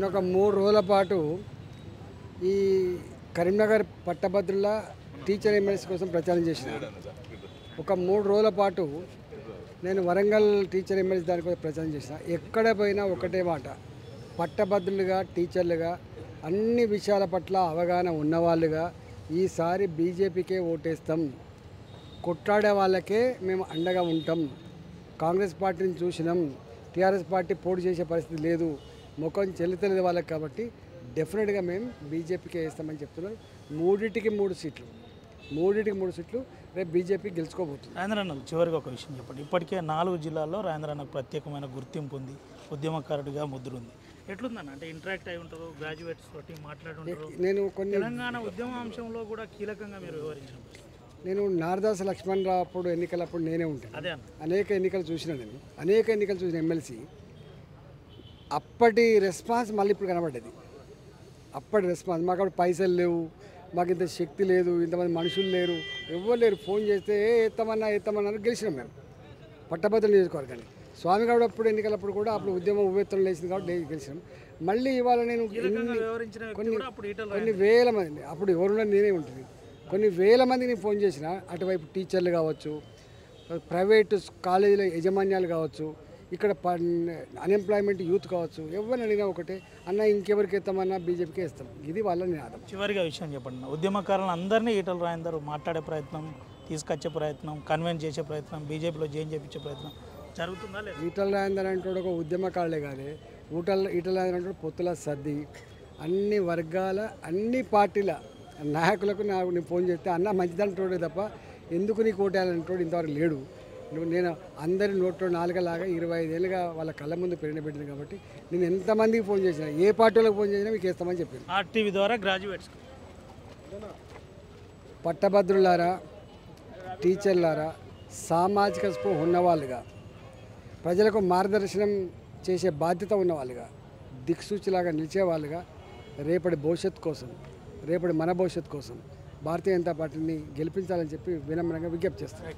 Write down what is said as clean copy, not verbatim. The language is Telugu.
ఒక 3 రోజుల పాటు ఈ కరీంనగర్ పట్టభద్రుల టీచర్ ఎమ్మెల్సీ కోసం ప్రచారం చేసిన. ఒక 3 రోజుల పాటు నేను వరంగల్ టీచర్ ఎమ్మెల్సీ దానికోసం ప్రచారం చేసిన. ఎక్కడ పోయినా ఒకటే మాట, పట్టభద్రులుగా టీచర్లుగా అన్ని విషయాల పట్ల అవగాహన ఉన్నవాళ్ళుగా ఈసారి బీజేపీకే ఓటేస్తాం, కొట్లాడే వాళ్ళకే మేము అండగా ఉంటాం. కాంగ్రెస్ పార్టీని చూసినాం, టీఆర్ఎస్ పార్టీ పోటీ చేసే పరిస్థితి లేదు, ముఖం చెల్లుతలేదు వాళ్ళకి, కాబట్టి డెఫినెట్గా మేము బీజేపీకే వేస్తామని చెప్తున్నారు. మూడింటికి మూడు సీట్లు రేపు బీజేపీ గెలుచుకోబోతుంది. రాజేంద్రన్నకు చివరిగా ఒక విషయం చెప్పండి. ఇప్పటికే 4 జిల్లాల్లో రాజేంద్రన్నకు ప్రత్యేకమైన గుర్తింపు ఉంది, ఉద్యమకారుడిగా ముద్రుంది. ఎట్లుందన్న అంటే ఇంటరాక్ట్ అయి ఉంటారు, గ్రాడ్యుయేట్స్ తోటి మాట్లాడి ఉంటారు. నేను తెలంగాణ ఉద్యమ అంశంలో కూడా కీలకంగా మీరు వివరించారు. నేను నారదాస లక్ష్మణరావు అప్పుడు ఎన్నికలప్పుడు నేనే ఉంటాను. అదే అనేక ఎన్నికలు చూసిన ఎమ్మెల్సీ. అప్పటి రెస్పాన్స్ మళ్ళీ ఇప్పుడు కనబడ్డది. అప్పటి రెస్పాన్స్ మాకు అప్పుడు పైసలు లేవు, మాకు ఇంత శక్తి లేదు, ఇంతమంది మనుషులు లేరు, ఎవ్వరు లేరు. ఫోన్ చేస్తే ఎత్తమన్నారు, గెలిచినాం మేము పట్టభద్రుల నియోజకవర్గాన్ని. స్వామిగౌడ్ అప్పుడు ఎన్నికలప్పుడు కూడా అప్పుడు ఉద్యమం ఉవ్వెత్తున లేచింది కాబట్టి గెలిచినాం. మళ్ళీ ఇవాళ నేను కొన్ని వేల మంది, అప్పుడు ఎవరున్నా నేనే ఉంటుంది, కొన్ని వేల మందిని ఫోన్ చేసిన. అటువైపు టీచర్లు కావచ్చు, ప్రైవేటు కాలేజీల యజమాన్యాలు కావచ్చు, ఇక్కడ అన్ఎంప్లాయ్మెంట్ యూత్ కావచ్చు, ఎవరిని అడిగినా ఒకటే, అన్న ఇంకెవరికి ఇస్తామన్నా బీజేపీకి ఇస్తాం. ఇది వాళ్ళ నినాదం. చివరిగా విషయం చెప్పండి. ఉద్యమకారులను అందరినీ ఈటల రాజేందర్ మాట్లాడే ప్రయత్నం, తీసుకొచ్చే ప్రయత్నం, కన్విన్స్ చేసే ప్రయత్నం, బీజేపీలో జాయిన్ చేయించే ప్రయత్నం జరుగుతుందా లేదా? ఈటల రాజేందర్ అంటే ఒక ఉద్యమకారులే కాదు, ఈటల రాజేందర్ అంటే పొత్తుల సర్ది, అన్ని వర్గాల అన్ని పార్టీల నాయకులకు నేను ఫోన్ చేస్తే అన్న మంచిదంటోడే తప్ప ఎందుకు నీకు ఓటేయాలంటోడు ఇంతవరకు లేడు. నేను అందరి నోట్లో నాలుగలాగా 25 ఏళ్ళుగా వాళ్ళ కళ్ళ ముందు పెట్టింది కాబట్టి నేను ఎంతమందికి ఫోన్ చేసినా, ఏ పార్టీలకు ఫోన్ చేసినా మీకు వేస్తామని చెప్పింది. ఆర్టీవీ ద్వారా గ్రాడ్యుయేట్స్ పట్టభద్రులారా, టీచర్లారా, సామాజిక స్పృహ ఉన్నవాళ్ళుగా, ప్రజలకు మార్గదర్శనం చేసే బాధ్యత ఉన్నవాళ్ళుగా, దిక్సూచిలాగా నిలిచేవాళ్ళుగా రేపటి భవిష్యత్తు కోసం, రేపటి మన భవిష్యత్తు కోసం భారతీయ జనతా పార్టీని గెలిపించాలని చెప్పి వినమ్రంగా విజ్ఞప్తి చేస్తాను.